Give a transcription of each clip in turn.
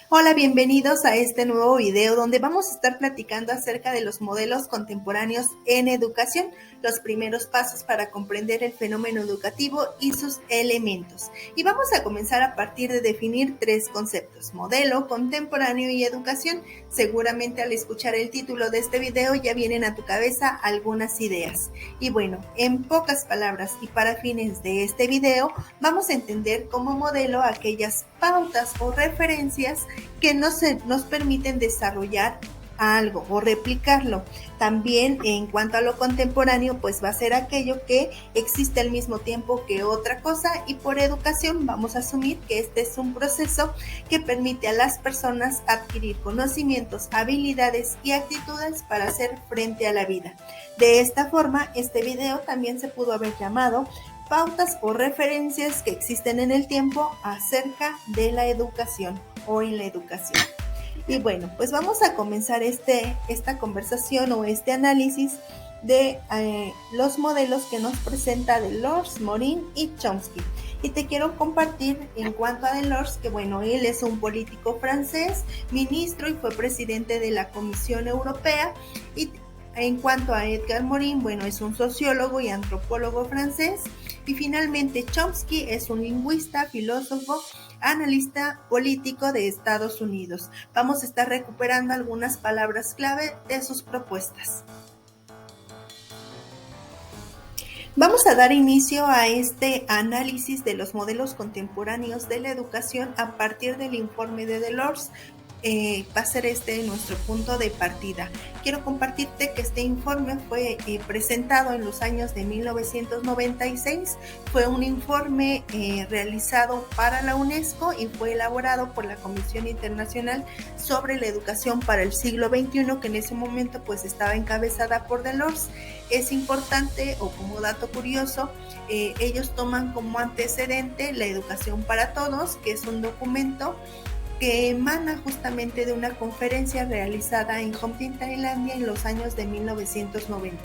Hola, bienvenidos a este nuevo video donde vamos a estar platicando acerca de los modelos contemporáneos en educación, los primeros pasos para comprender el fenómeno educativo y sus elementos. Y vamos a comenzar a partir de definir tres conceptos: modelo, contemporáneo y educación. Seguramente al escuchar el título de este video ya vienen a tu cabeza algunas ideas. Y bueno, en pocas palabras y para fines de este video, vamos a entender como modelo aquellas pautas o referencias que nos permiten desarrollar algo o replicarlo. También en cuanto a lo contemporáneo, pues va a ser aquello que existe al mismo tiempo que otra cosa, y por educación vamos a asumir que este es un proceso que permite a las personas adquirir conocimientos, habilidades y actitudes para hacer frente a la vida. De esta forma, este video también se pudo haber llamado pautas o referencias que existen en el tiempo acerca de la educación o en la educación. Y bueno, pues vamos a comenzar esta conversación o este análisis de los modelos que nos presenta Delors, Morin y Chomsky. Y te quiero compartir en cuanto a Delors, que bueno, él es un político francés, ministro y fue presidente de la Comisión Europea. Y en cuanto a Edgar Morin, bueno, es un sociólogo y antropólogo francés. Y finalmente Chomsky es un lingüista, filósofo, analista político de Estados Unidos. Vamos a estar recuperando algunas palabras clave de sus propuestas. Vamos a dar inicio a este análisis de los modelos contemporáneos de la educación a partir del informe de Delors. Va a ser nuestro punto de partida. Quiero compartirte que este informe fue presentado en los años de 1996. Fue un informe realizado para la UNESCO y fue elaborado por la Comisión Internacional sobre la Educación para el Siglo XXI, que en ese momento pues estaba encabezada por Delors. Es importante, o como dato curioso, ellos toman como antecedente la Educación para Todos, que es un documento que emana justamente de una conferencia realizada en Hon, Tailandia en los años de 1990.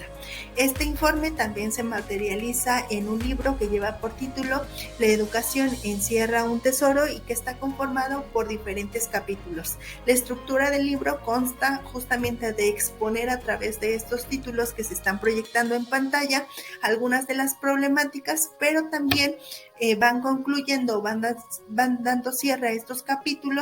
Este informe también se materializa en un libro que lleva por título La educación encierra un tesoro y que está conformado por diferentes capítulos. La estructura del libro consta justamente de exponer a través de estos títulos que se están proyectando en pantalla algunas de las problemáticas, pero también van concluyendo, van dando cierre a estos capítulos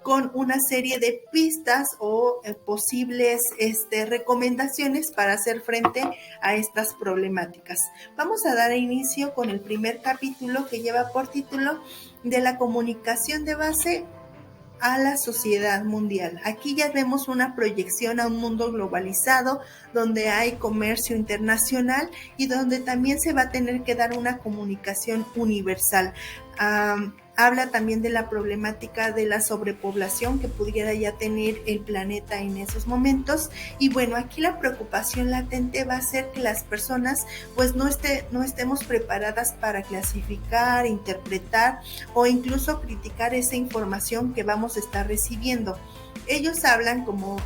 con una serie de pistas o posibles recomendaciones para hacer frente a estas problemáticas. Vamos a dar inicio con el primer capítulo, que lleva por título De la comunicación de base a la sociedad mundial. Aquí ya vemos una proyección a un mundo globalizado, donde hay comercio internacional y donde también se va a tener que dar una comunicación universal. Habla también de la problemática de la sobrepoblación que pudiera ya tener el planeta en esos momentos. Y bueno, aquí la preocupación latente va a ser que las personas pues no estemos preparadas para clasificar, interpretar o incluso criticar esa información que vamos a estar recibiendo. Ellos hablan como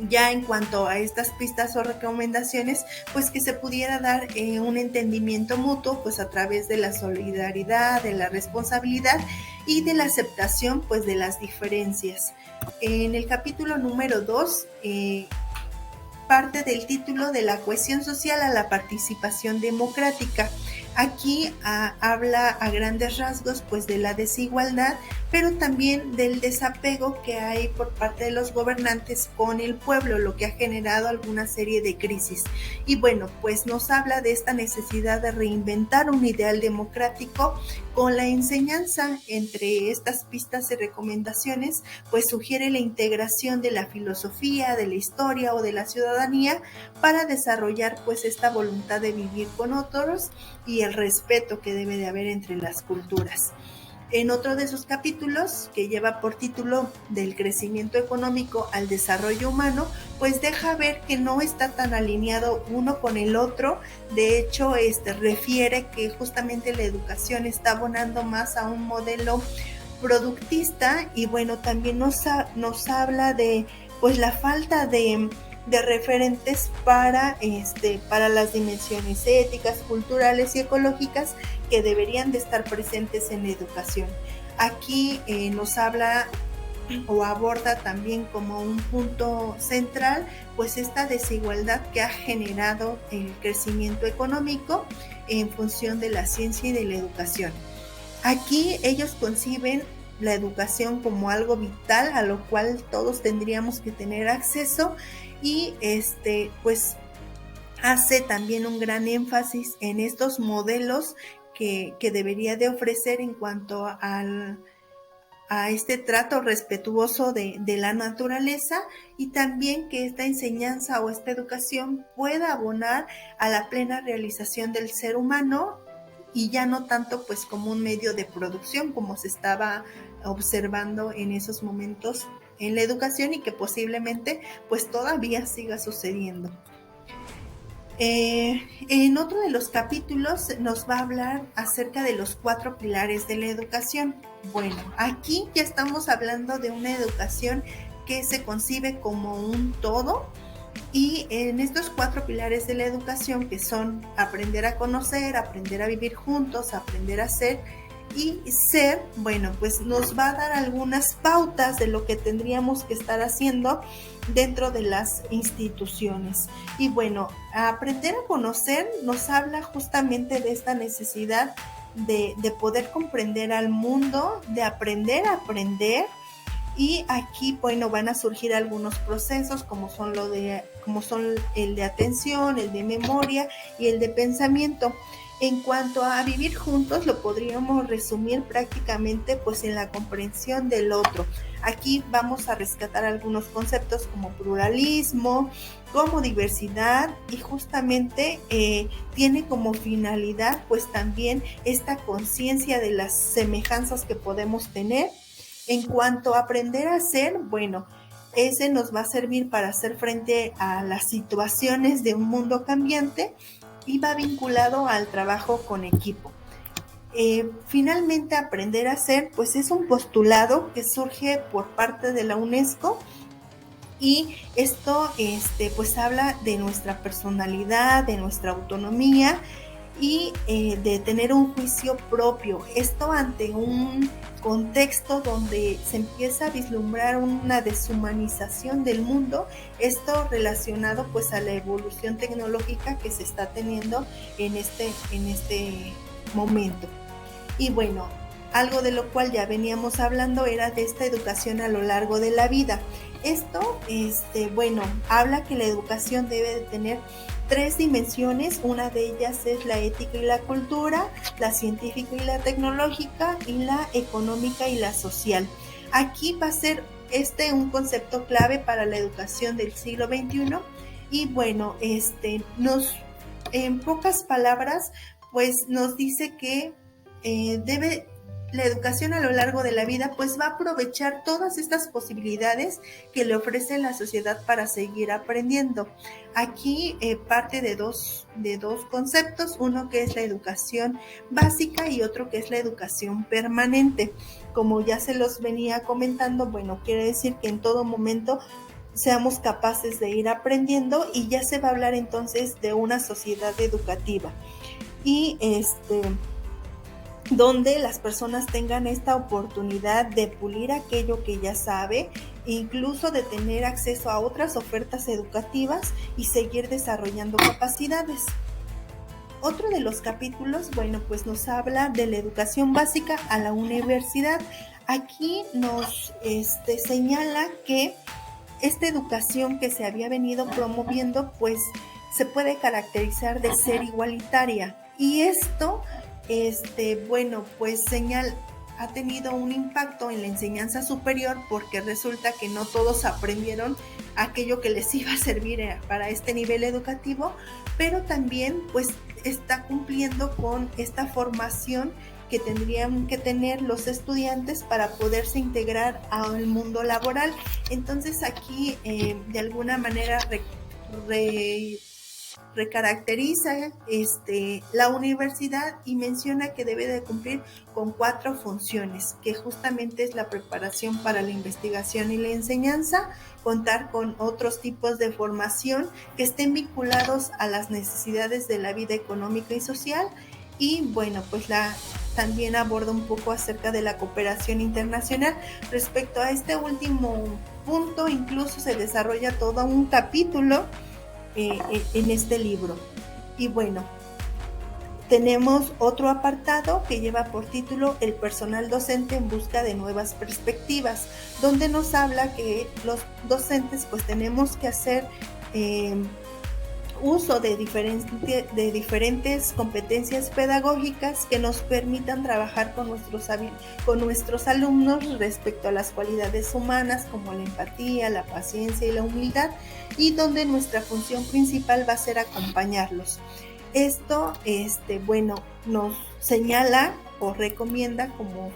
ya en cuanto a estas pistas o recomendaciones, pues que se pudiera dar un entendimiento mutuo, pues a través de la solidaridad, de la responsabilidad y de la aceptación pues de las diferencias. En el capítulo número 2, parte del título De la cohesión social a la participación democrática. Aquí habla a grandes rasgos pues de la desigualdad, pero también del desapego que hay por parte de los gobernantes con el pueblo, lo que ha generado alguna serie de crisis. Y bueno, pues nos habla de esta necesidad de reinventar un ideal democrático con la enseñanza. Entre estas pistas y recomendaciones, pues sugiere la integración de la filosofía, de la historia o de la ciudadanía para desarrollar pues esta voluntad de vivir con otros y el respeto que debe de haber entre las culturas. En otro de sus capítulos, que lleva por título Del crecimiento económico al desarrollo humano, pues deja ver que no está tan alineado uno con el otro. De hecho, refiere que justamente la educación está abonando más a un modelo productista. Y bueno, también nos habla de pues la falta de referentes para las dimensiones éticas, culturales y ecológicas que deberían de estar presentes en la educación. Aquí nos habla o aborda también como un punto central, pues esta desigualdad que ha generado el crecimiento económico en función de la ciencia y de la educación. Aquí ellos conciben la educación como algo vital a lo cual todos tendríamos que tener acceso y pues hace también un gran énfasis en estos modelos que debería de ofrecer en cuanto a este trato respetuoso de la naturaleza y también que esta enseñanza o esta educación pueda abonar a la plena realización del ser humano y ya no tanto pues como un medio de producción como se estaba observando en esos momentos en la educación y que posiblemente pues todavía siga sucediendo. En otro de los capítulos nos va a hablar acerca de los 4 pilares de la educación. Bueno, aquí ya estamos hablando de una educación que se concibe como un todo y en estos 4 pilares de la educación que son aprender a conocer, aprender a vivir juntos, aprender a ser y ser, bueno, pues nos va a dar algunas pautas de lo que tendríamos que estar haciendo dentro de las instituciones. Y bueno, aprender a conocer nos habla justamente de esta necesidad de poder comprender al mundo, de aprender a aprender. Y aquí, bueno, van a surgir algunos procesos como son el de atención, el de memoria y el de pensamiento. En cuanto a vivir juntos, lo podríamos resumir prácticamente pues en la comprensión del otro. Aquí vamos a rescatar algunos conceptos como pluralismo, como diversidad y justamente tiene como finalidad pues también esta conciencia de las semejanzas que podemos tener. En cuanto a aprender a hacer, bueno, ese nos va a servir para hacer frente a las situaciones de un mundo cambiante y va vinculado al trabajo con equipo. Finalmente, aprender a hacer, pues es un postulado que surge por parte de la UNESCO y esto pues habla de nuestra personalidad, de nuestra autonomía y de tener un juicio propio. Esto ante un contexto donde se empieza a vislumbrar una deshumanización del mundo, esto relacionado pues a la evolución tecnológica que se está teniendo en este momento. Y bueno, algo de lo cual ya veníamos hablando era de esta educación a lo largo de la vida. Esto, bueno, habla que la educación debe de tener 3 dimensiones, una de ellas es la ética y la cultura, la científica y la tecnológica y la económica y la social. Aquí va a ser un concepto clave para la educación del siglo XXI y bueno, en pocas palabras, pues nos dice que la educación a lo largo de la vida pues va a aprovechar todas estas posibilidades que le ofrece la sociedad para seguir aprendiendo. Aquí parte de dos conceptos, uno que es la educación básica y otro que es la educación permanente. Como ya se los venía comentando, bueno, quiere decir que en todo momento seamos capaces de ir aprendiendo y ya se va a hablar entonces de una sociedad educativa. Y donde las personas tengan esta oportunidad de pulir aquello que ya sabe, incluso de tener acceso a otras ofertas educativas y seguir desarrollando capacidades. Otro de los capítulos, bueno, pues nos habla de la educación básica a la universidad. Aquí nos señala que esta educación que se había venido promoviendo, pues se puede caracterizar de ser igualitaria. Y esto bueno, pues ha tenido un impacto en la enseñanza superior porque resulta que no todos aprendieron aquello que les iba a servir para este nivel educativo, pero también pues está cumpliendo con esta formación que tendrían que tener los estudiantes para poderse integrar al mundo laboral. Entonces aquí de alguna manera recaracteriza la universidad y menciona que debe de cumplir con 4 funciones, que justamente es la preparación para la investigación y la enseñanza, contar con otros tipos de formación que estén vinculados a las necesidades de la vida económica y social y bueno, pues también aborda un poco acerca de la cooperación internacional. Respecto a este último punto, incluso se desarrolla todo un capítulo en este libro. Y bueno, tenemos otro apartado que lleva por título El personal docente en busca de nuevas perspectivas, donde nos habla que los docentes pues tenemos que hacer uso de diferentes competencias pedagógicas que nos permitan trabajar con nuestros alumnos respecto a las cualidades humanas como la empatía, la paciencia y la humildad, y donde nuestra función principal va a ser acompañarlos. Esto, bueno, nos señala o recomienda como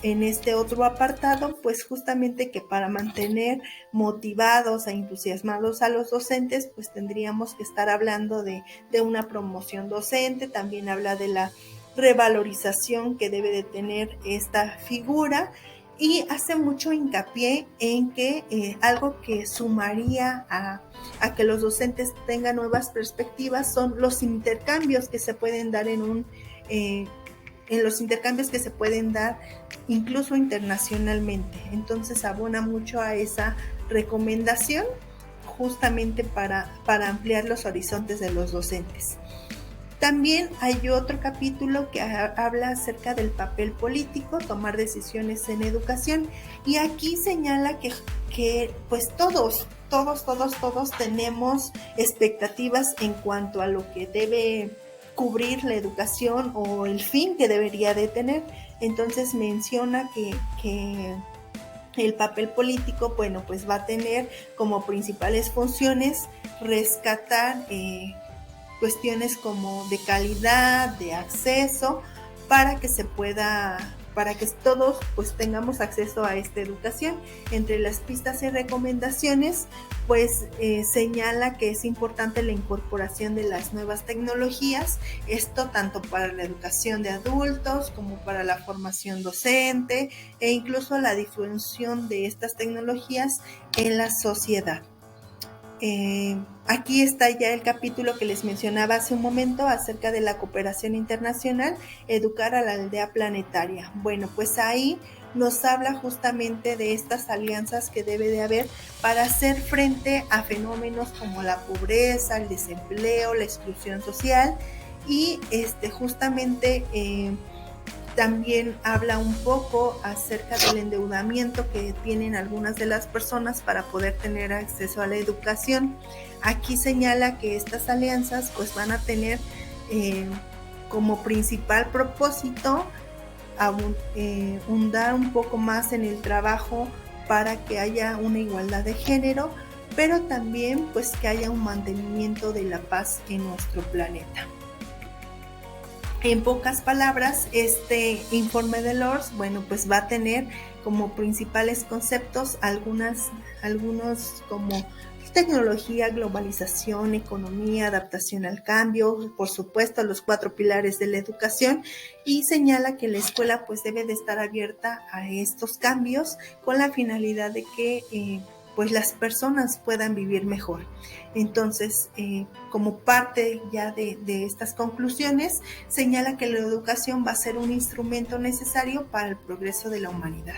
en este otro apartado, pues justamente que para mantener motivados e entusiasmados a los docentes, pues tendríamos que estar hablando de una promoción docente. También habla de la revalorización que debe de tener esta figura, y hace mucho hincapié en que algo que sumaría a que los docentes tengan nuevas perspectivas son los intercambios que se pueden dar en los intercambios que se pueden dar incluso internacionalmente. Entonces abona mucho a esa recomendación justamente para ampliar los horizontes de los docentes. También hay otro capítulo que habla acerca del papel político, tomar decisiones en educación, y aquí señala que pues todos tenemos expectativas en cuanto a lo que debe cubrir la educación o el fin que debería de tener. Entonces menciona que el papel político, bueno, pues va a tener como principales funciones rescatar cuestiones como de calidad, de acceso, para que todos pues tengamos acceso a esta educación. Entre las pistas y recomendaciones, pues señala que es importante la incorporación de las nuevas tecnologías, esto tanto para la educación de adultos como para la formación docente, e incluso la difusión de estas tecnologías en la sociedad. Aquí está ya el capítulo que les mencionaba hace un momento acerca de la cooperación internacional, educar a la aldea planetaria. Bueno, pues ahí nos habla justamente de estas alianzas que debe de haber para hacer frente a fenómenos como la pobreza, el desempleo, la exclusión social, y justamente también habla un poco acerca del endeudamiento que tienen algunas de las personas para poder tener acceso a la educación. Aquí señala que estas alianzas pues van a tener como principal propósito ahondar un poco más en el trabajo para que haya una igualdad de género, pero también pues que haya un mantenimiento de la paz en nuestro planeta. En pocas palabras, este informe de Lours, bueno, pues va a tener como principales conceptos algunos como tecnología, globalización, economía, adaptación al cambio, por supuesto los 4 pilares de la educación, y señala que la escuela pues debe de estar abierta a estos cambios con la finalidad de que pues las personas puedan vivir mejor. Entonces, como parte ya de estas conclusiones, señala que la educación va a ser un instrumento necesario para el progreso de la humanidad.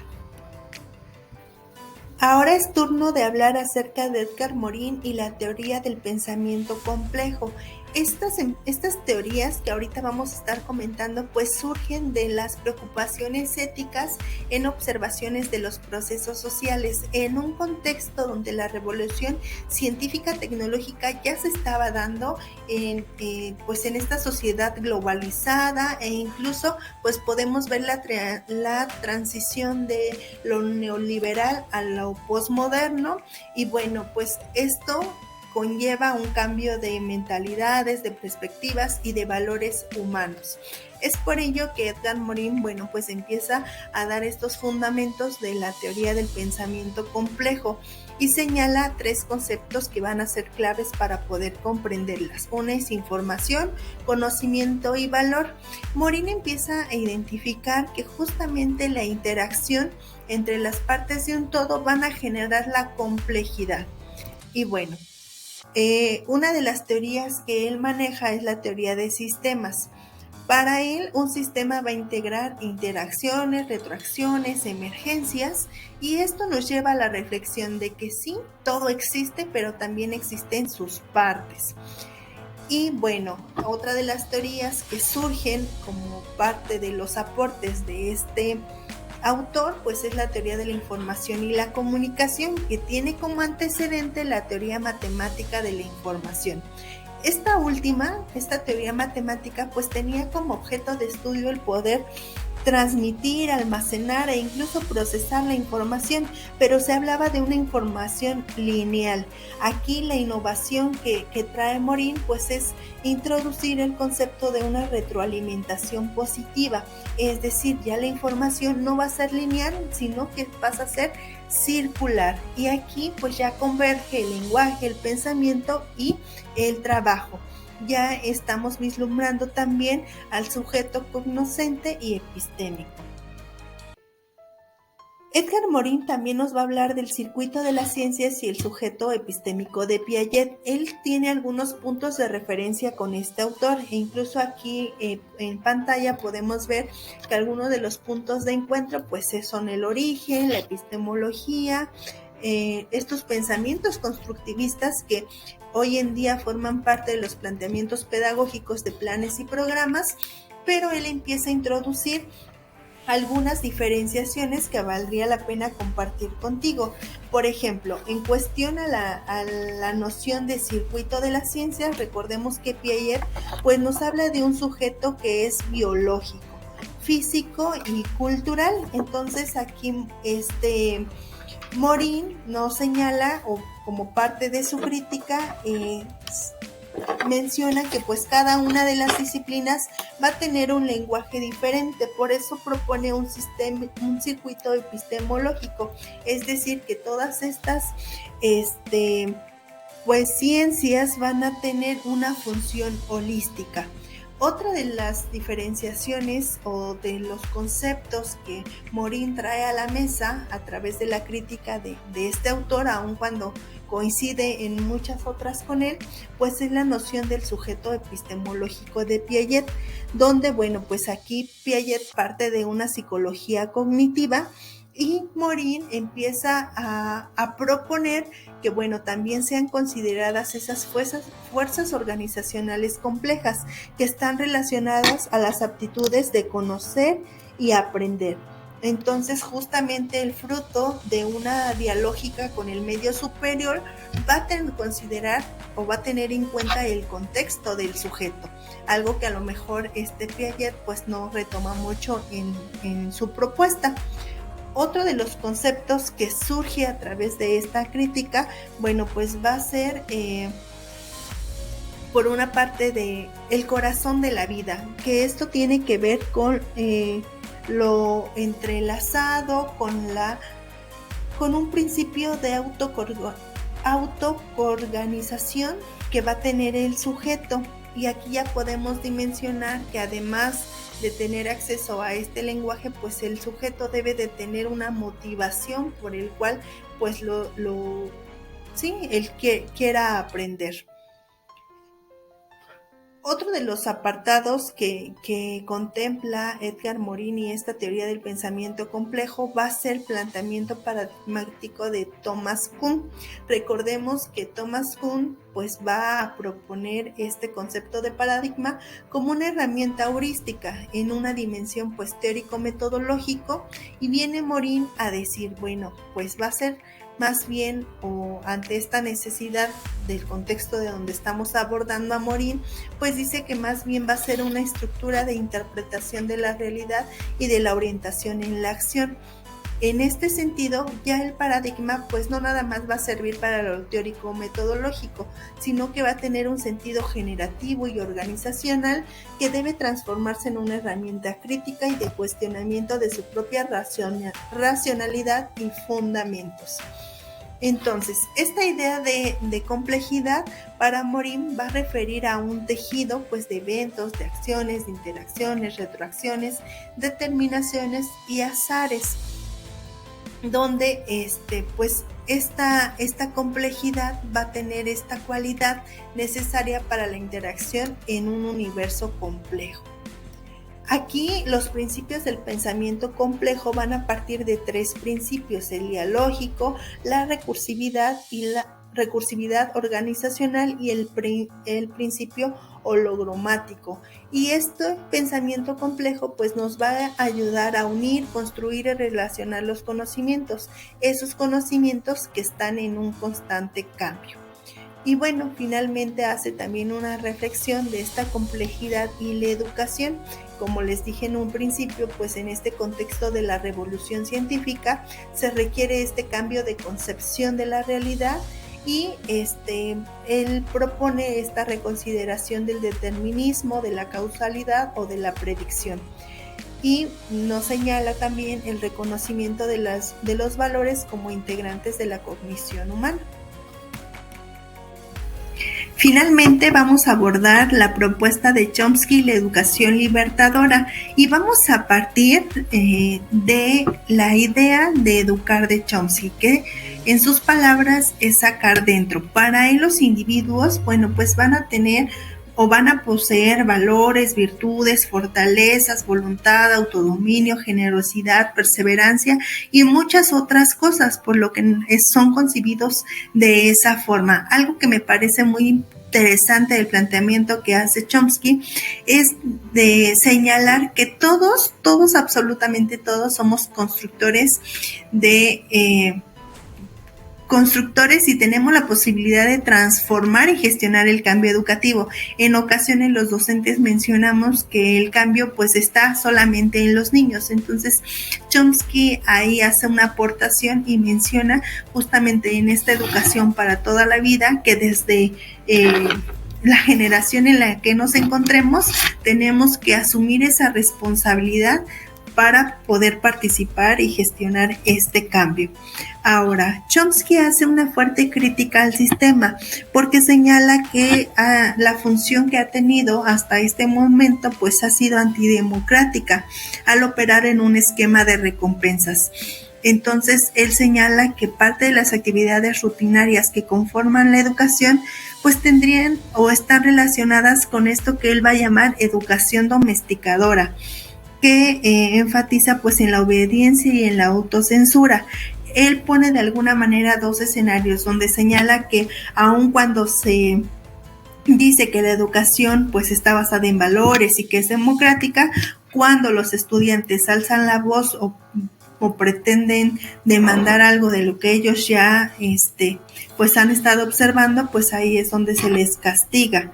Ahora es turno de hablar acerca de Edgar Morin y la teoría del pensamiento complejo. Estas teorías que ahorita vamos a estar comentando pues surgen de las preocupaciones éticas en observaciones de los procesos sociales en un contexto donde la revolución científica tecnológica ya se estaba dando pues en esta sociedad globalizada, e incluso pues podemos ver la transición de lo neoliberal a lo postmoderno, y bueno, pues esto conlleva un cambio de mentalidades, de perspectivas y de valores humanos. Es por ello que Edgar Morin, bueno, pues empieza a dar estos fundamentos de la teoría del pensamiento complejo y señala 3 conceptos que van a ser claves para poder comprenderlas. Una es información, conocimiento y valor. Morin empieza a identificar que justamente la interacción entre las partes de un todo van a generar la complejidad. Y bueno, una de las teorías que él maneja es la teoría de sistemas. Para él, un sistema va a integrar interacciones, retroacciones, emergencias, y esto nos lleva a la reflexión de que sí, todo existe, pero también existen sus partes. Y bueno, otra de las teorías que surgen como parte de los aportes de este autor, pues es la teoría de la información y la comunicación, que tiene como antecedente la teoría matemática de la información. Esta teoría matemática, pues tenía como objeto de estudio el poder transmitir, almacenar e incluso procesar la información, pero se hablaba de una información lineal. Aquí la innovación que trae Morin pues es introducir el concepto de una retroalimentación positiva, es decir, ya la información no va a ser lineal, sino que pasa a ser circular, y aquí pues ya converge el lenguaje, el pensamiento y el trabajo. Ya estamos vislumbrando también al sujeto cognoscente y epistémico. Edgar Morin también nos va a hablar del circuito de las ciencias y el sujeto epistémico de Piaget. Él tiene algunos puntos de referencia con este autor, e incluso aquí en pantalla podemos ver que algunos de los puntos de encuentro pues son el origen, la epistemología, estos pensamientos constructivistas que hoy en día forman parte de los planteamientos pedagógicos de planes y programas, pero él empieza a introducir algunas diferenciaciones que valdría la pena compartir contigo. Por ejemplo, en cuestión a la noción de circuito de las ciencias, recordemos que Piaget pues nos habla de un sujeto que es biológico, físico y cultural. Entonces aquí Morin nos señala, o como parte de su crítica, menciona que pues cada una de las disciplinas va a tener un lenguaje diferente, por eso propone un circuito epistemológico, es decir, que todas estas pues ciencias van a tener una función holística. Otra de las diferenciaciones o de los conceptos que Morin trae a la mesa a través de la crítica de este autor, aun cuando coincide en muchas otras con él, pues es la noción del sujeto epistemológico de Piaget, donde, bueno, pues aquí Piaget parte de una psicología cognitiva y Morin empieza a proponer que, bueno, también sean consideradas esas fuerzas organizacionales complejas que están relacionadas a las aptitudes de conocer y aprender. Entonces, justamente el fruto de una dialógica con el medio superior va a tener que considerar o va a tener en cuenta el contexto del sujeto, algo que a lo mejor Piaget pues no retoma mucho en su propuesta. Otro de los conceptos que surge a través de esta crítica, bueno, pues va a ser por una parte de el corazón de la vida, que esto tiene que ver con lo entrelazado con un principio de autoorganización que va a tener el sujeto. Y aquí ya podemos dimensionar que además de tener acceso a este lenguaje, pues el sujeto debe de tener una motivación por el cual pues él quiera aprender. Otro de los apartados que contempla Edgar Morin y esta teoría del pensamiento complejo va a ser el planteamiento paradigmático de Thomas Kuhn. Recordemos que Thomas Kuhn pues va a proponer este concepto de paradigma como una herramienta heurística en una dimensión pues teórico-metodológico, y viene Morin a decir, bueno, pues va a ser más bien, o ante esta necesidad del contexto de donde estamos abordando a Morin, pues dice que más bien va a ser una estructura de interpretación de la realidad y de la orientación en la acción. En este sentido, ya el paradigma pues no nada más va a servir para lo teórico metodológico, sino que va a tener un sentido generativo y organizacional que debe transformarse en una herramienta crítica y de cuestionamiento de su propia racionalidad y fundamentos. Entonces, esta idea de complejidad para Morin va a referir a un tejido pues de eventos, de acciones, de interacciones, retroacciones, determinaciones y azares, donde pues esta complejidad va a tener esta cualidad necesaria para la interacción en un universo complejo. Aquí los principios del pensamiento complejo van a partir de 3 principios: el dialógico, la recursividad y la recursividad organizacional y el principio hologromático. Y este pensamiento complejo pues nos va a ayudar a unir, construir y relacionar los conocimientos, esos conocimientos que están en un constante cambio. Y bueno, finalmente hace también una reflexión de esta complejidad y la educación. Como les dije en un principio, pues en este contexto de la revolución científica se requiere este cambio de concepción de la realidad y él propone esta reconsideración del determinismo, de la causalidad o de la predicción. Y nos señala también el reconocimiento de los valores como integrantes de la cognición humana. Finalmente vamos a abordar la propuesta de Chomsky, la educación libertadora, y vamos a partir de la idea de educar de Chomsky, que en sus palabras es sacar dentro. Para él los individuos, bueno, pues van a tener o van a poseer valores, virtudes, fortalezas, voluntad, autodominio, generosidad, perseverancia y muchas otras cosas, por lo que son concebidos de esa forma. Algo que me parece muy interesante del planteamiento que hace Chomsky es de señalar que todos, absolutamente todos, somos constructores y tenemos la posibilidad de transformar y gestionar el cambio educativo. En ocasiones los docentes mencionamos que el cambio pues está solamente en los niños. Entonces Chomsky ahí hace una aportación y menciona justamente en esta educación para toda la vida que desde la generación en la que nos encontremos tenemos que asumir esa responsabilidad para poder participar y gestionar este cambio. Ahora, Chomsky hace una fuerte crítica al sistema porque señala que la función que ha tenido hasta este momento pues ha sido antidemocrática al operar en un esquema de recompensas. Entonces, él señala que parte de las actividades rutinarias que conforman la educación pues tendrían o están relacionadas con esto que él va a llamar educación domesticadora, que enfatiza pues en la obediencia y en la autocensura. Él pone de alguna manera 2 escenarios donde señala que aun cuando se dice que la educación pues está basada en valores y que es democrática, cuando los estudiantes alzan la voz o pretenden demandar algo de lo que ellos ya pues han estado observando, pues ahí es donde se les castiga.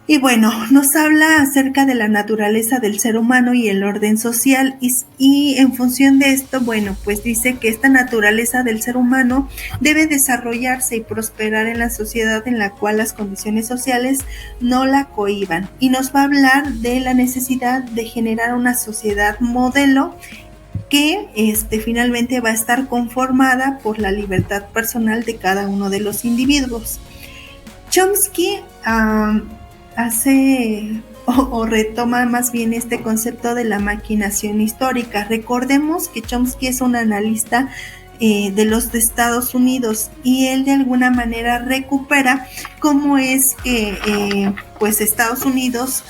Y bueno, nos habla acerca de la naturaleza del ser humano y el orden social y en función de esto, bueno, pues dice que esta naturaleza del ser humano debe desarrollarse y prosperar en la sociedad en la cual las condiciones sociales no la cohíban. Y nos va a hablar de la necesidad de generar una sociedad modelo que finalmente va a estar conformada por la libertad personal de cada uno de los individuos. Chomsky hace o retoma más bien este concepto de la maquinación histórica. Recordemos que Chomsky es un analista de los de Estados Unidos y él de alguna manera recupera cómo es que pues Estados Unidos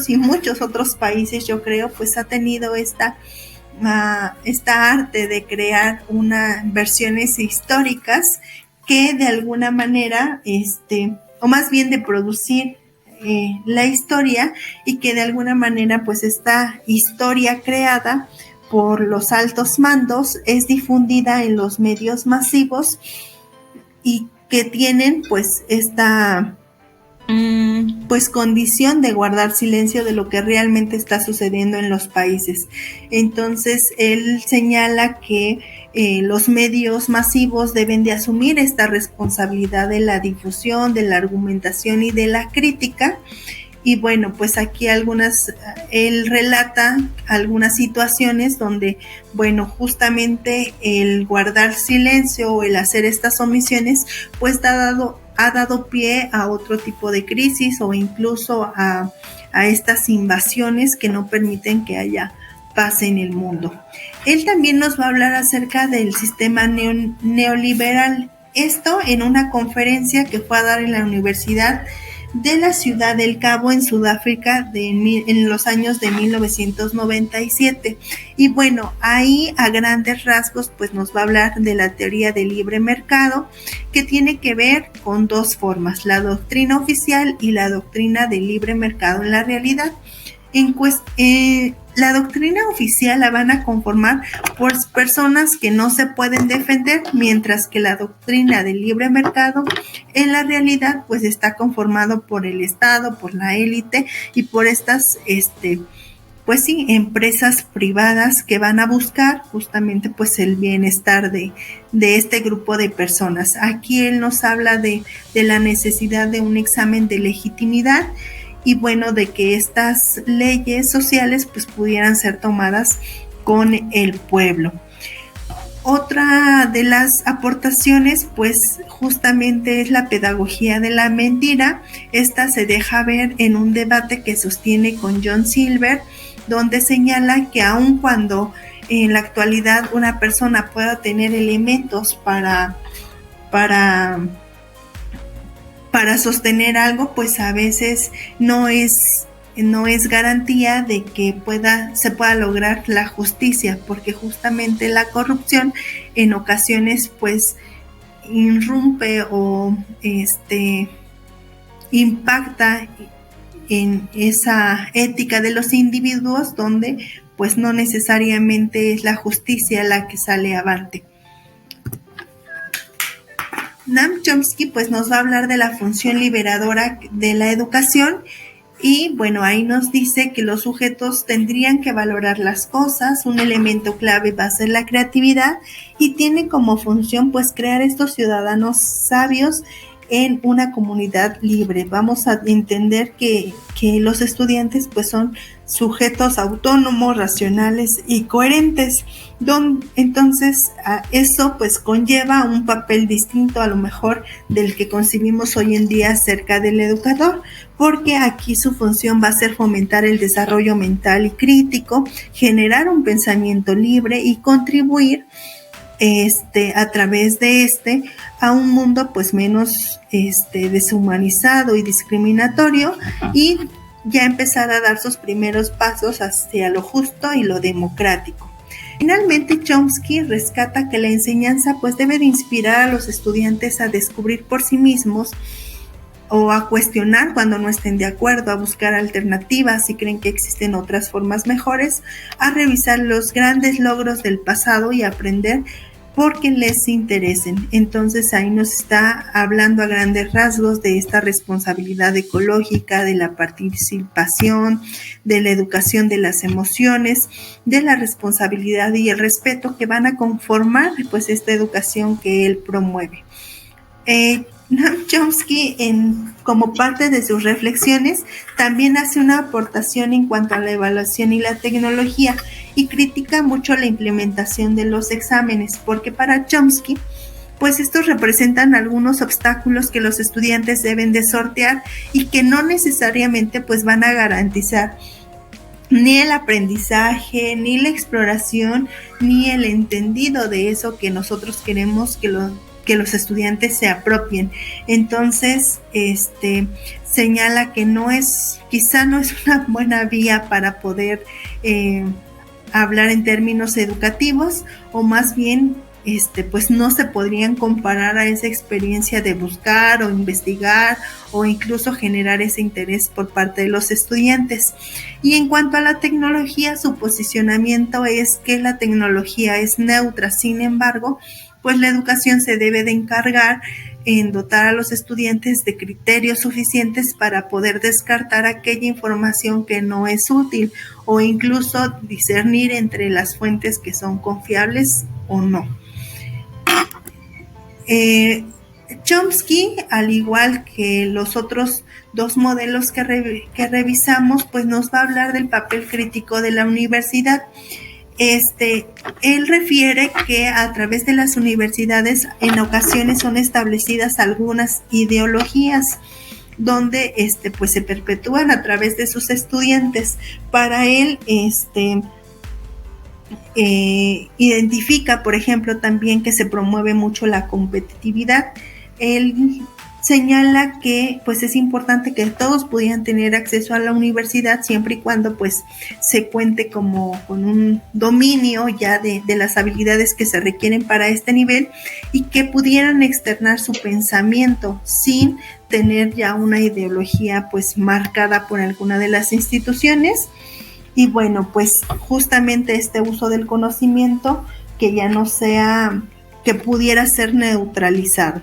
y muchos otros países, yo creo, pues ha tenido esta arte de crear versiones históricas que de alguna manera o más bien de producir la historia y que de alguna manera pues esta historia creada por los altos mandos es difundida en los medios masivos y que tienen pues esta pues condición de guardar silencio de lo que realmente está sucediendo en los países. Entonces él señala que los medios masivos deben de asumir esta responsabilidad de la difusión, de la argumentación y de la crítica. Y bueno, pues aquí él relata algunas situaciones donde, bueno, justamente el guardar silencio o el hacer estas omisiones, pues ha dado pie a otro tipo de crisis o incluso a estas invasiones que no permiten que haya paz en el mundo. Él también nos va a hablar acerca del sistema neoliberal. Esto en una conferencia que fue a dar en la Universidad de la ciudad del Cabo en Sudáfrica en los años de 1997. Y bueno, ahí a grandes rasgos pues nos va a hablar de la teoría del libre mercado, que tiene que ver con dos formas: la doctrina oficial y la doctrina del libre mercado en la realidad. La doctrina oficial la van a conformar por personas que no se pueden defender, mientras que la doctrina del libre mercado en la realidad pues está conformado por el Estado, por la élite y por estas pues sí, empresas privadas que van a buscar justamente pues el bienestar de este grupo de personas. Aquí él nos habla de la necesidad de un examen de legitimidad y bueno, de que estas leyes sociales pues pudieran ser tomadas con el pueblo. Otra de las aportaciones pues justamente es la pedagogía de la mentira. Esta se deja ver en un debate que sostiene con John Silver, donde señala que aun cuando en la actualidad una persona pueda tener elementos para sostener algo, pues a veces no es garantía de que se pueda lograr la justicia, porque justamente la corrupción en ocasiones pues irrumpe o impacta en esa ética de los individuos, donde pues no necesariamente es la justicia la que sale avante. Noam Chomsky pues nos va a hablar de la función liberadora de la educación y bueno, ahí nos dice que los sujetos tendrían que valorar las cosas, un elemento clave va a ser la creatividad y tiene como función pues crear estos ciudadanos sabios en una comunidad libre. Vamos a entender que los estudiantes pues son sujetos autónomos, racionales y coherentes. Entonces eso pues conlleva un papel distinto a lo mejor del que concebimos hoy en día acerca del educador, porque aquí su función va a ser fomentar el desarrollo mental y crítico, generar un pensamiento libre y contribuir a través de a un mundo pues menos deshumanizado y discriminatorio, y ya empezar a dar sus primeros pasos hacia lo justo y lo democrático. Finalmente, Chomsky rescata que la enseñanza pues debe de inspirar a los estudiantes a descubrir por sí mismos o a cuestionar cuando no estén de acuerdo, a buscar alternativas si creen que existen otras formas mejores, a revisar los grandes logros del pasado y aprender porque les interesen. Entonces ahí nos está hablando a grandes rasgos de esta responsabilidad ecológica, de la participación, de la educación de las emociones, de la responsabilidad y el respeto que van a conformar pues esta educación que él promueve. Noam Chomsky, como parte de sus reflexiones, también hace una aportación en cuanto a la evaluación y la tecnología y critica mucho la implementación de los exámenes, porque para Chomsky, pues estos representan algunos obstáculos que los estudiantes deben de sortear y que no necesariamente pues van a garantizar ni el aprendizaje, ni la exploración, ni el entendido de eso que nosotros queremos que los estudiantes se apropien. Entonces, señala que quizá no es una buena vía para poder hablar en términos educativos, o más bien pues no se podrían comparar a esa experiencia de buscar o investigar o incluso generar ese interés por parte de los estudiantes. Y en cuanto a la tecnología, su posicionamiento es que la tecnología es neutra. Sin embargo, pues la educación se debe de encargar en dotar a los estudiantes de criterios suficientes para poder descartar aquella información que no es útil o incluso discernir entre las fuentes que son confiables o no. Chomsky, al igual que los otros dos modelos que revisamos, pues nos va a hablar del papel crítico de la universidad. Él refiere que a través de las universidades en ocasiones son establecidas algunas ideologías donde pues se perpetúan a través de sus estudiantes. Para él identifica, por ejemplo, también que se promueve mucho la competitividad. Él señala que pues es importante que todos pudieran tener acceso a la universidad siempre y cuando pues se cuente como con un dominio ya de las habilidades que se requieren para este nivel y que pudieran externar su pensamiento sin tener ya una ideología pues marcada por alguna de las instituciones. Y bueno, pues justamente este uso del conocimiento que ya no sea, que pudiera ser neutralizado.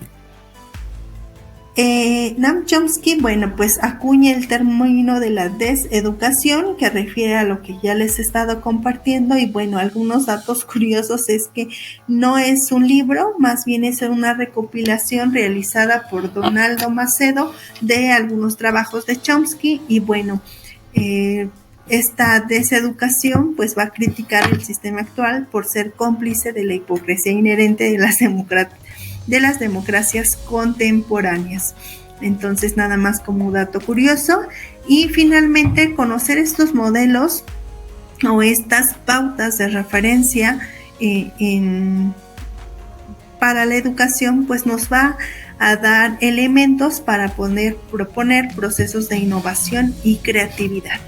Noam Chomsky, bueno, pues acuña el término de la deseducación, que refiere a lo que ya les he estado compartiendo, y bueno, algunos datos curiosos es que no es un libro, más bien es una recopilación realizada por Donaldo Macedo de algunos trabajos de Chomsky, y bueno, esta deseducación pues va a criticar el sistema actual por ser cómplice de la hipocresía inherente de las democracias contemporáneas. Entonces, nada más como dato curioso. Y finalmente, conocer estos modelos o estas pautas de referencia para la educación, pues nos va a dar elementos para poder proponer procesos de innovación y creatividad.